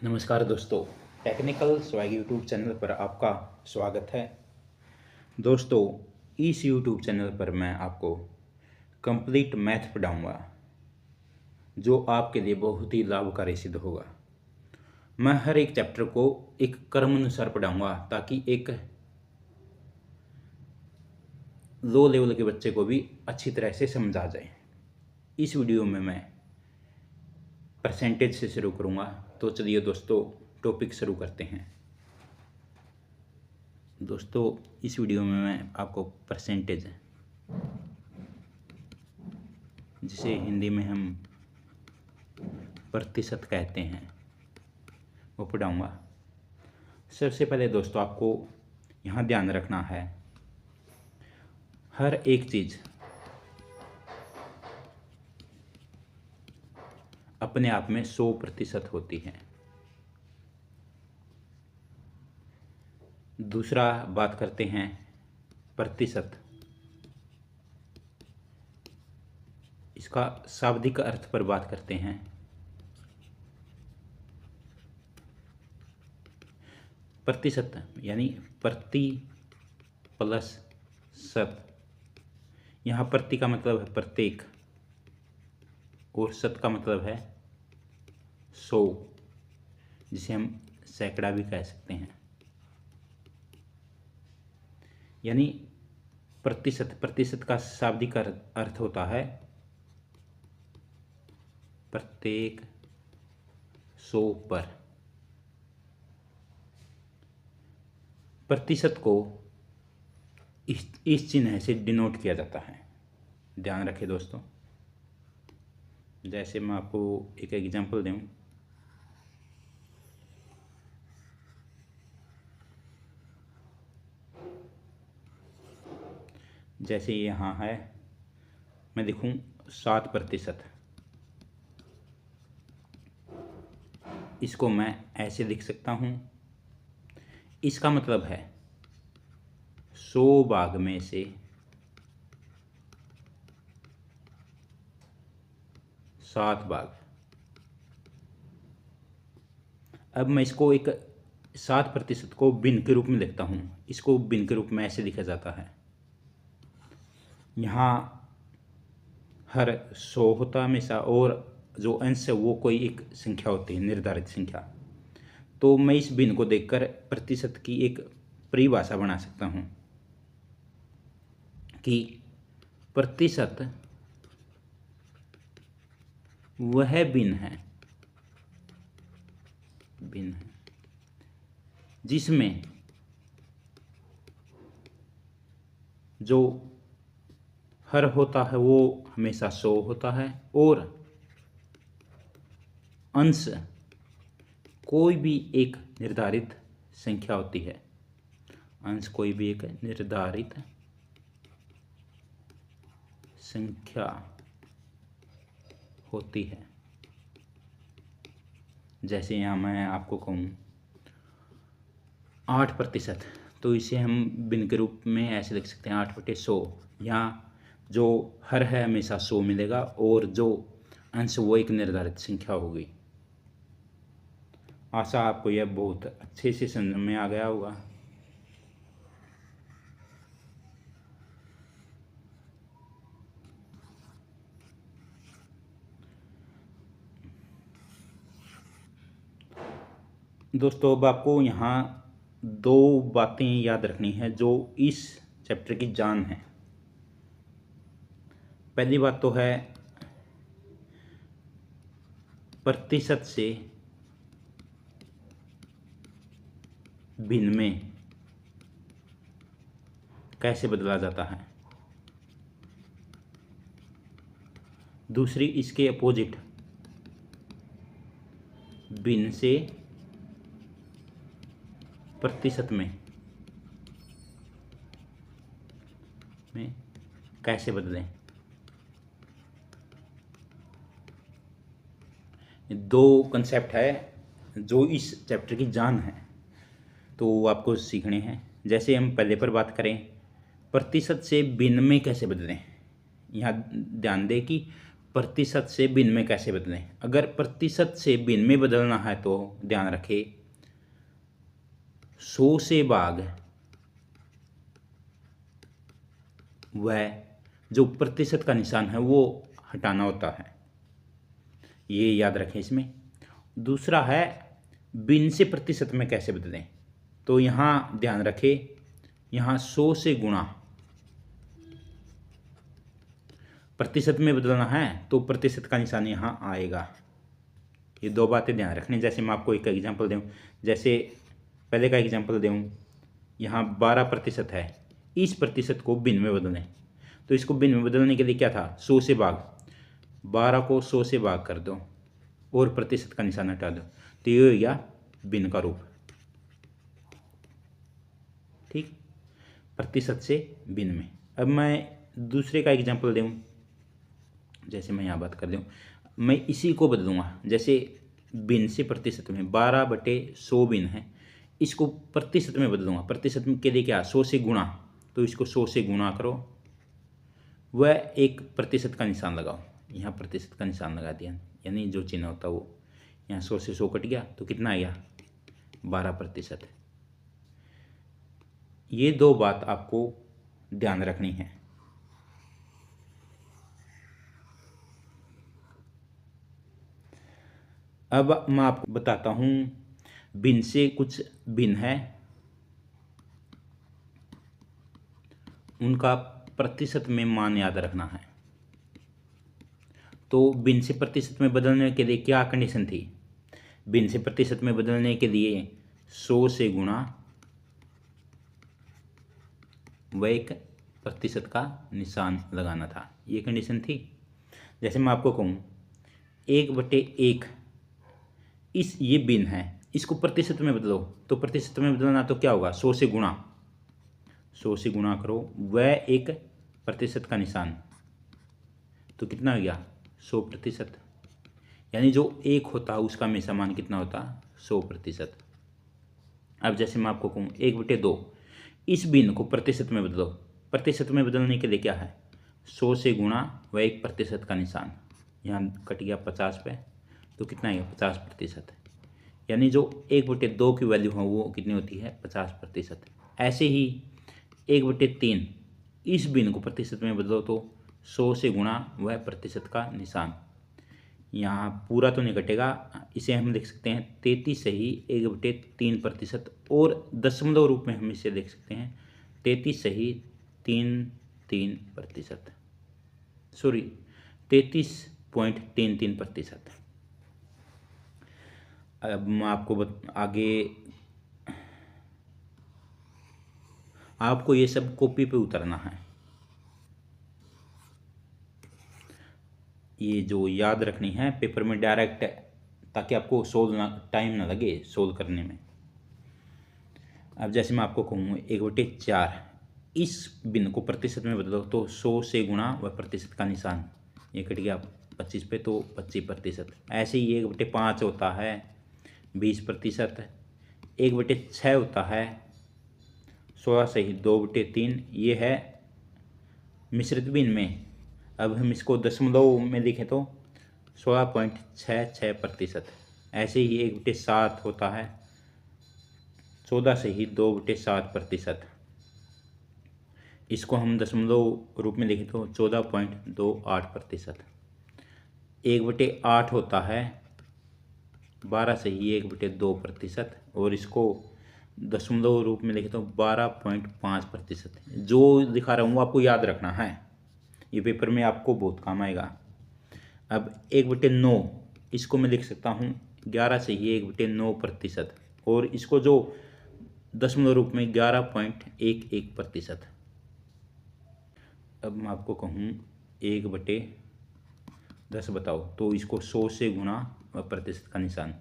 नमस्कार दोस्तों, technical swag YouTube channel पर आपका स्वागत है। दोस्तों, इस यूट्यूब चैनल पर मैं आपको कंप्लीट मैथ पढ़ाऊँगा, जो आपके लिए बहुत ही लाभकारी सिद्ध होगा। मैं हर एक चैप्टर को एक क्रम अनुसार पढ़ाऊँगा ताकि एक लो लेवल के बच्चे को भी अच्छी तरह से समझ आ जाए। इस वीडियो में मैं परसेंटेज से शुरू करूँगा, तो चलिए दोस्तों टॉपिक शुरू करते हैं। दोस्तों, इस वीडियो में मैं आपको परसेंटेज, जिसे हिंदी में हम प्रतिशत कहते हैं, वो पढ़ाऊँगा। सबसे पहले दोस्तों आपको यहाँ ध्यान रखना है, हर एक चीज़ अपने आप में 100% होती है। दूसरा बात करते हैं प्रतिशत। इसका शाब्दिक अर्थ पर बात करते हैं। प्रतिशत यानी प्रति प्लस शत। यहाँ प्रति का मतलब है प्रत्येक और शत का मतलब है 100, जिसे हम सैकड़ा भी कह सकते हैं। यानी प्रतिशत का शाब्दिक अर्थ होता है प्रत्येक 100 पर। प्रतिशत को इस चिन्ह से डिनोट किया जाता है। ध्यान रखें दोस्तों। जैसे मैं आपको एक एग्जांपल दूं, जैसे यहाँ है, मैं लिखूं 7%। इसको मैं ऐसे लिख सकता हूँ। इसका मतलब है 100 भाग में से 7 भाग। अब मैं इसको एक 7% को भिन्न के रूप में लिखता हूँ। इसको भिन्न के रूप में ऐसे लिखा जाता है। यहाँ हर 100 होता है हमेशा, और जो अंश है वो कोई एक संख्या होती है, निर्धारित संख्या। तो मैं इस भिन्न को देखकर प्रतिशत की एक परिभाषा बना सकता हूँ कि प्रतिशत वह भिन्न है जिसमें जो हर होता है वो हमेशा 100 होता है, और अंश कोई भी एक निर्धारित संख्या होती है। अंश कोई भी एक निर्धारित संख्या होती है। जैसे यहाँ मैं आपको कहूँ 8%, तो इसे हम भिन्न के रूप में ऐसे लिख सकते हैं 8/100। यहाँ जो हर है हमेशा 100 मिलेगा, और जो अंश वो एक निर्धारित संख्या होगी। आशा आपको यह बहुत अच्छे से समझ में आ गया होगा। दोस्तों, अब आपको यहाँ 2 बातें याद रखनी है जो इस चैप्टर की जान है। पहली बात तो है प्रतिशत से भिन्न में कैसे बदला जाता है। दूसरी, इसके अपोजिट भिन्न से प्रतिशत में कैसे बदलें। 2 कंसेप्ट है जो इस चैप्टर की जान है, तो वो आपको सीखने हैं। जैसे हम पहले पर बात करें, प्रतिशत से भिन्न में कैसे बदलें। यहाँ ध्यान दें कि प्रतिशत से भिन्न में कैसे बदलें। अगर प्रतिशत से भिन्न में बदलना है तो ध्यान रखें 100 से भाग वह जो प्रतिशत का निशान है वो हटाना होता है, ये याद रखें इसमें। दूसरा है भिन्न से प्रतिशत में कैसे बदलें। तो यहाँ ध्यान रखें, यहाँ 100 से गुणा प्रतिशत में बदलना है तो प्रतिशत का निशान यहाँ आएगा। ये दो बातें ध्यान रखनी। जैसे मैं आपको एक एग्जांपल दूँ, जैसे पहले का एग्जांपल दूँ, यहाँ 12% है, इस प्रतिशत को भिन्न में बदलें। तो इसको भिन्न में बदलने के लिए क्या था, 100 से भाग, 12 को 100 से भाग कर दो और प्रतिशत का निशान हटा दो, तो ये हो गया भिन्न का रूप। ठीक, प्रतिशत से भिन्न में। अब मैं दूसरे का एग्जांपल दूँ, जैसे मैं यहाँ बात कर दूँ, मैं इसी को बदलूँगा। जैसे भिन्न से प्रतिशत में 12/100 भिन्न है, इसको प्रतिशत में बदलूँगा। प्रतिशत के लिए क्या, 100 से गुणा, तो इसको 100 से गुणा करो, वह एक प्रतिशत का निशान लगाओ। यहाँ प्रतिशत का निशान लगा दिया, यानी जो चिन्ह होता है वो, यहाँ 100 से 100 कट गया तो कितना आ गया, 12%। ये दो बात आपको ध्यान रखनी है। अब मैं आपको बताता हूँ भिन्न से कुछ भिन्न है, उनका प्रतिशत में मान याद रखना है। तो भिन्न से प्रतिशत में बदलने के लिए क्या कंडीशन थी, भिन्न से प्रतिशत में बदलने के लिए 100 से गुणा वह एक प्रतिशत का निशान लगाना था, ये कंडीशन थी। जैसे मैं आपको कहूँ 1/1, ये भिन्न है, इसको प्रतिशत में बदलो, तो प्रतिशत में बदलना तो क्या होगा, 100 से गुणा, 100 से गुणा करो, वह एक प्रतिशत का निशान, तो कितना हो गया, 100%। यानी जो एक होता है उसका हमेशा मान कितना होता, 100%। अब जैसे मैं आपको कहूँ 1/2, इस भिन्न को प्रतिशत में बदलो। प्रतिशत में बदलने के लिए क्या है, 100 से गुणा वह एक प्रतिशत का निशान, यहाँ कट गया 50 पे, तो कितना है 50%। यानी जो 1/2 की वैल्यू है वो कितनी होती है, 50%। ऐसे ही 1/3, इस भिन्न को प्रतिशत में बदलो तो 100 से गुणा वह प्रतिशत का निशान, यहाँ पूरा तो नहीं कटेगा, इसे हम लिख सकते हैं 33 से ही 1/3%, और दशमलव रूप में हम इसे लिख सकते हैं 33 से ही 33%, सॉरी 33.33%। अब मैं आपको आगे आपको ये सब कॉपी पे उतारना है, ये जो याद रखनी है पेपर में डायरेक्ट, ताकि आपको टाइम ना लगे सोल्व करने में। अब जैसे मैं आपको कहूँ 1/4, इस भिन्न को प्रतिशत में बदलो तो 100 से गुणा व प्रतिशत का निशान, ये कट गया 25 पे, तो 25%। ऐसे ही 1/5 होता है 20%, 1/6 होता है 16 से ही 2/3, ये है मिश्रित भिन्न में। अब हम इसको दशमलव में लिखें तो 16.66%। ऐसे ही 1/7 होता है 14 से ही 2/7%, इसको हम दशमलव रूप में लिखें तो 14.28%। 1/8 होता है 12 से ही 1/2%, और इसको दशमलव रूप में लिखें तो 12.5%। जो दिखा रहा हूँ वो आपको याद रखना है, ये पेपर में आपको बहुत काम आएगा। अब 1/9, इसको मैं लिख सकता हूँ 11 से ही 1/9%, और इसको जो दशमलव रूप में 11.11%। अब मैं आपको कहूँ 1/10 बताओ, तो इसको 100 से गुणा व प्रतिशत का निशान,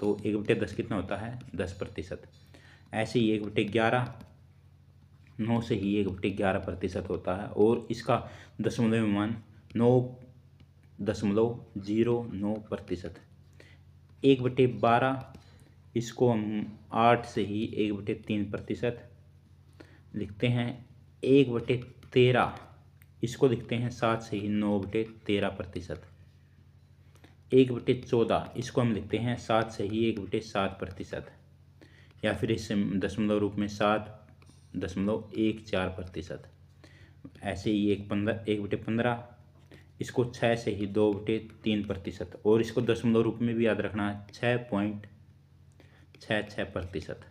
तो 1/10 कितना होता है, 10%। ऐसे ही 1/11, 9 से ही 1/11% होता है, और इसका दशमलव मान 9.09%। 1/12, इसको हम 8 से ही 1/3% लिखते हैं। 1/13, इसको लिखते हैं 7 से ही 9/13%। 1/14 इसको हम लिखते हैं 7 से ही 1/7%, या फिर इस दशमलव रूप में 7.14%। ऐसे ही 1/15 इसको 6 से ही 2/3%, और इसको दशमलव रूप में भी याद रखना है 6.66%।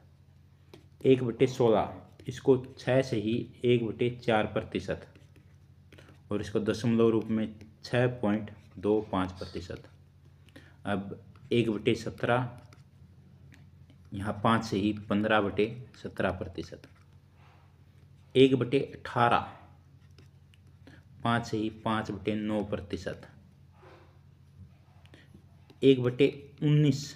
1/16 इसको 6 से ही 1/4%, और इसको दशमलव रूप में 6.25%। अब 1/17 यहाँ 5 से ही 15/17%। 1/18 5 से ही 5/9%। 1/19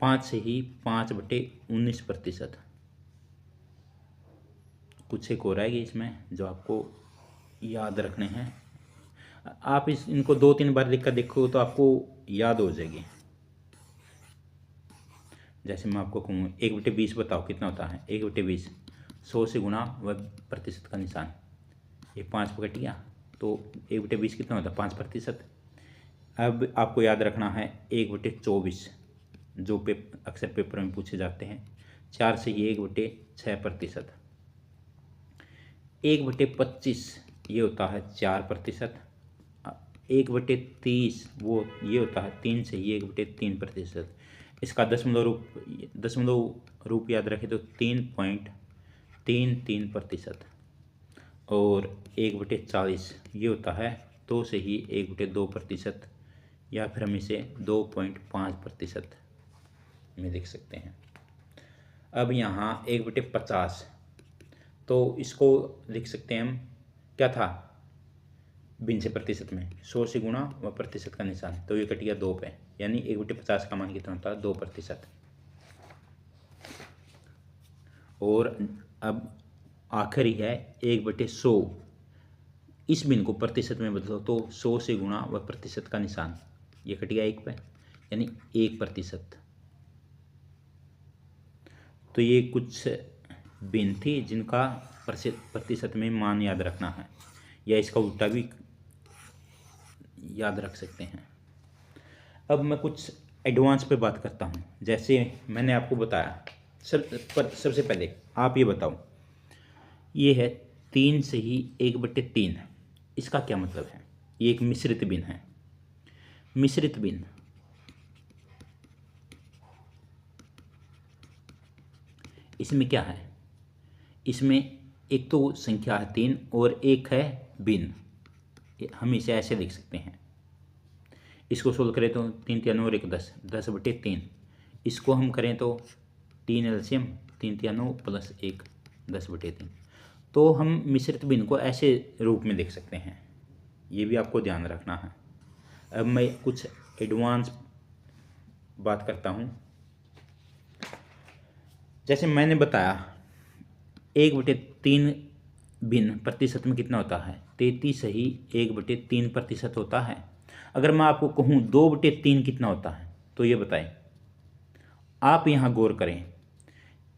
5 से ही 5/19%। कुछ एक और आएगी इसमें जो आपको याद रखने हैं। आप इनको 2-3 बार लिख कर देखो तो आपको याद हो जाएगी। जैसे मैं आपको कहूँ 1/20 बताओ कितना होता है। 1/20 100 से गुणा व प्रतिशत का निशान, ये 5 कट गया, तो 1/20 कितना होता है 5%। अब आपको याद रखना है 1/24 जो अक्सर पेपर में पूछे जाते हैं, 4 से ही 1/6%। 1/25 ये होता है 4%। 1/30 वो ये होता है 3 से ही 1/3%। इसका दशमलव रूप याद रखें तो 3.33%। और 1/40 ये होता है 2 से ही 1/2%, या फिर हम इसे 2.5% में लिख सकते हैं। अब यहाँ 1/50 तो इसको लिख सकते हैं हम, क्या था भिन्न से प्रतिशत में 100 से गुणा व प्रतिशत का निशान, तो ये कट गया 2 पे, यानी 1/50 का मान कितना होता है 2%। और अब आखिरी है 1/100, इस भिन्न को प्रतिशत में बदलो तो 100 से गुणा व प्रतिशत का निशान, ये कट गया 1 पे, यानी 1%। तो ये कुछ भिन्न थी जिनका प्रतिशत में मान याद रखना है, या इसका उल्टा भी याद रख सकते हैं। अब मैं कुछ एडवांस पे बात करता हूँ। जैसे मैंने आपको बताया, सबसे पहले आप ये बताओ, ये है 3 से ही 1/3, इसका क्या मतलब है। ये एक मिश्रित भिन्न है। मिश्रित भिन्न इसमें क्या है, इसमें एक तो संख्या है 3 और एक है भिन्न, हम इसे ऐसे लिख सकते हैं। इसको सोल्व करें तो 3 3 और 1 10, 10/3। इसको हम करें तो 3 एलसीएम 3 3 9 प्लस 1 10/3। तो हम मिश्रित भिन्न को ऐसे रूप में लिख सकते हैं, ये भी आपको ध्यान रखना है। अब मैं कुछ एडवांस बात करता हूँ। जैसे मैंने बताया 1/3 भिन्न प्रतिशत में कितना होता है 33 से ही 1/3% होता है। अगर मैं आपको कहूँ 2/3 कितना होता है तो ये बताएं। आप यहाँ गौर करें,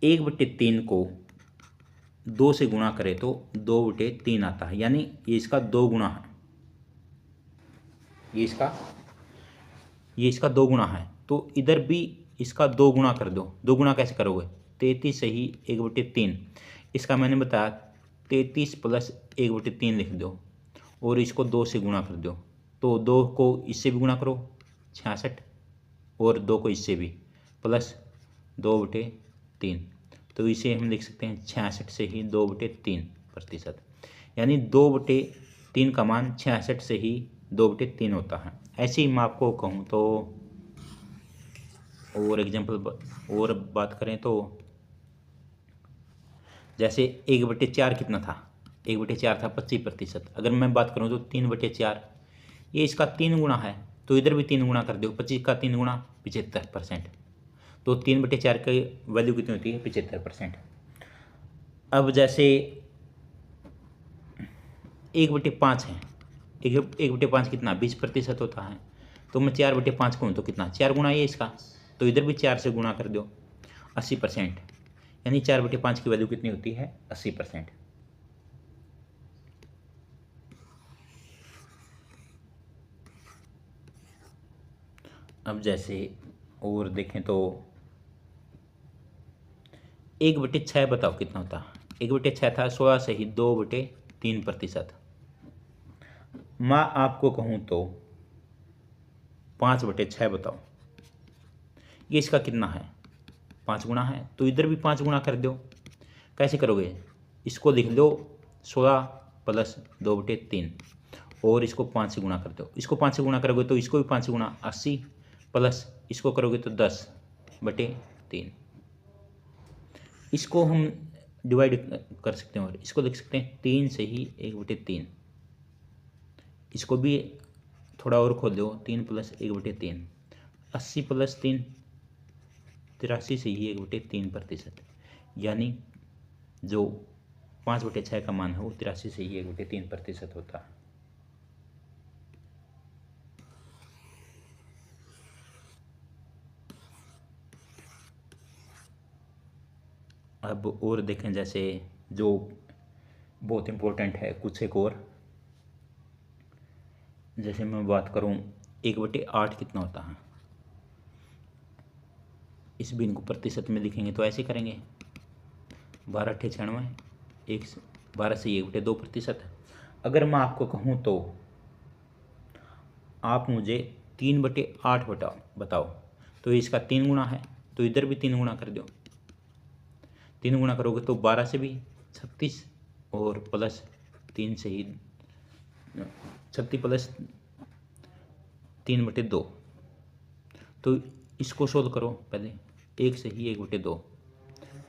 1/3 को 2 से गुणा करें तो 2/3 आता है, यानी ये इसका 2 गुना है। ये इसका 2 गुना है, तो इधर भी इसका 2 गुना कर दो। 2 गुना कैसे करोगे, 33 से ही 1/3, इसका मैंने बताया 33 प्लस 1/3 लिख दो, और इसको 2 से गुणा कर दो। तो 2 को इससे भी गुणा करो 66, और 2 को इससे भी प्लस 2/3, तो इसे हम लिख सकते हैं 66 से ही 2/3%, यानी 2/3 का मान 66 से ही 2/3 होता है। ऐसे ही मैं आपको कहूँ तो और एग्जाम्पल और बात करें तो जैसे 1/4 कितना था, 1/4 था 25%। अगर मैं बात करूँ तो 3/4, ये इसका 3 गुना है, तो इधर भी 3 गुना कर दो। 25 का 3 गुना 75%, तो 3/4 की वैल्यू कितनी होती है 75%। अब जैसे 1/5 है, 1/5 कितना 20% होता है, तो मैं 4/5 कहूँ तो कितना 4 गुना ये इसका, तो इधर भी 4 से गुणा कर दो 80%, यानी 4/5 की वैल्यू कितनी होती है 80%। अब जैसे और देखें तो 1/6 बताओ कितना होता है। 1/6 था, 16 से ही 2/3%। मैं आपको कहूँ तो 5/6 बताओ, ये इसका कितना है, 5 गुना है, तो इधर भी 5 गुना कर दो। कैसे करोगे, इसको लिख लो 16 प्लस 2/3 और इसको 5 से गुणा कर दो। इसको 5 से गुणा करोगे तो इसको भी 5 से गुणा, 80 प्लस इसको करोगे तो 10/3। इसको हम डिवाइड कर सकते हैं और इसको लिख सकते हैं 3 से ही 1/3। इसको भी थोड़ा और खोल दो, 3 प्लस 1/3, 80 प्लस 3 83 से ही 1/3%। यानी जो 5/6 का मान है वो 83 से ही 1/3% होता है। अब और देखें, जैसे जो बहुत इम्पोर्टेंट है कुछ एक और, जैसे मैं बात करूं 1/8 कितना होता है। इस भिन्न को प्रतिशत में लिखेंगे तो ऐसे करेंगे, 12×8 = 12 से 1/2%। अगर मैं आपको कहूँ तो आप मुझे 3/8 बताओ, तो इसका 3 गुना है, तो इधर भी 3 गुना कर दो। 3 गुना करोगे तो 12 से भी 36 और प्लस 3 से ही 36 प्लस 3/2। तो इसको सोल्व करो पहले, 1 से ही 1/2,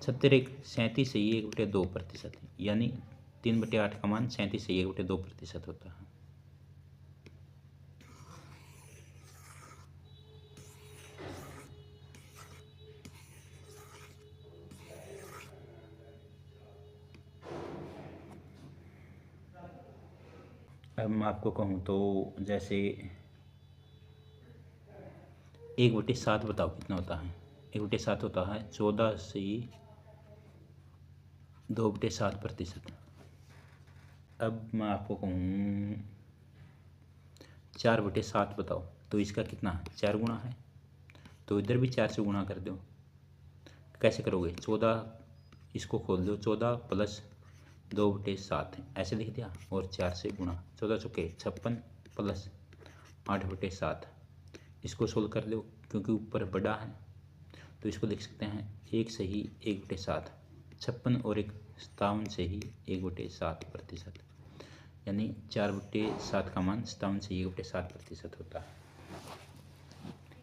36 37 से ही 1/2%। यानी 3/8 का मान 37 से ही 1/2% होता है। अब मैं आपको कहूँ तो जैसे 1/7 बताओ कितना होता है। 1/7 होता है 14 से 2/7%। अब मैं आपको कहूँ 4/7 बताओ, तो इसका कितना है, 4 गुना है, तो इधर भी 4 से गुणा कर दो। कैसे करोगे, 14 इसको खोल दो, 14 प्लस 2/7 ऐसे लिख दिया और 4 से गुणा, 14 चौके 56 प्लस 8/7। इसको सोल्व कर लो क्योंकि ऊपर बड़ा है, तो इसको लिख सकते हैं 1 से ही 1/7, 56 और 1 57 से ही 1/7%। यानी 4/7 का मान 57 से 1/7% होता है।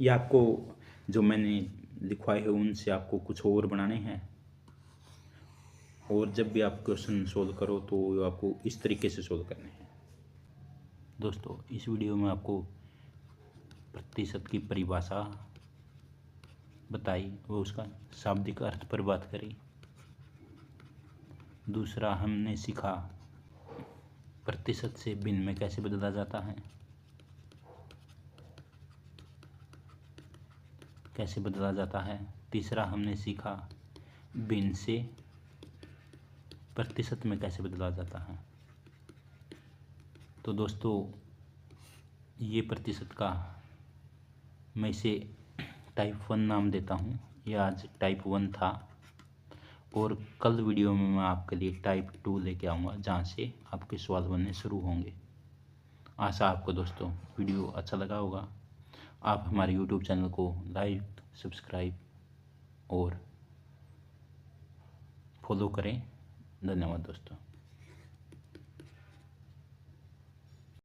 यह आपको जो मैंने लिखवाए है उनसे आपको कुछ और बनाने हैं, और जब भी आप क्वेश्चन सोल्व करो तो आपको इस तरीके से सोल्व करने हैं। दोस्तों, इस वीडियो में आपको प्रतिशत की परिभाषा बताई और उसका शाब्दिक अर्थ पर बात करी। दूसरा हमने सीखा प्रतिशत से भिन्न में कैसे बदला जाता है, कैसे बदला जाता है। तीसरा हमने सीखा भिन्न से प्रतिशत में कैसे बदला जाता है। तो दोस्तों, ये प्रतिशत का मैं इसे टाइप 1 नाम देता हूँ। यह आज टाइप 1 था और कल वीडियो में मैं आपके लिए टाइप 2 लेके आऊँगा, जहाँ से आपके सवाल बनने शुरू होंगे। आशा आपको दोस्तों वीडियो अच्छा लगा होगा। आप हमारे यूट्यूब चैनल को लाइक, सब्सक्राइब और फॉलो करें। धन्यवाद दोस्तों।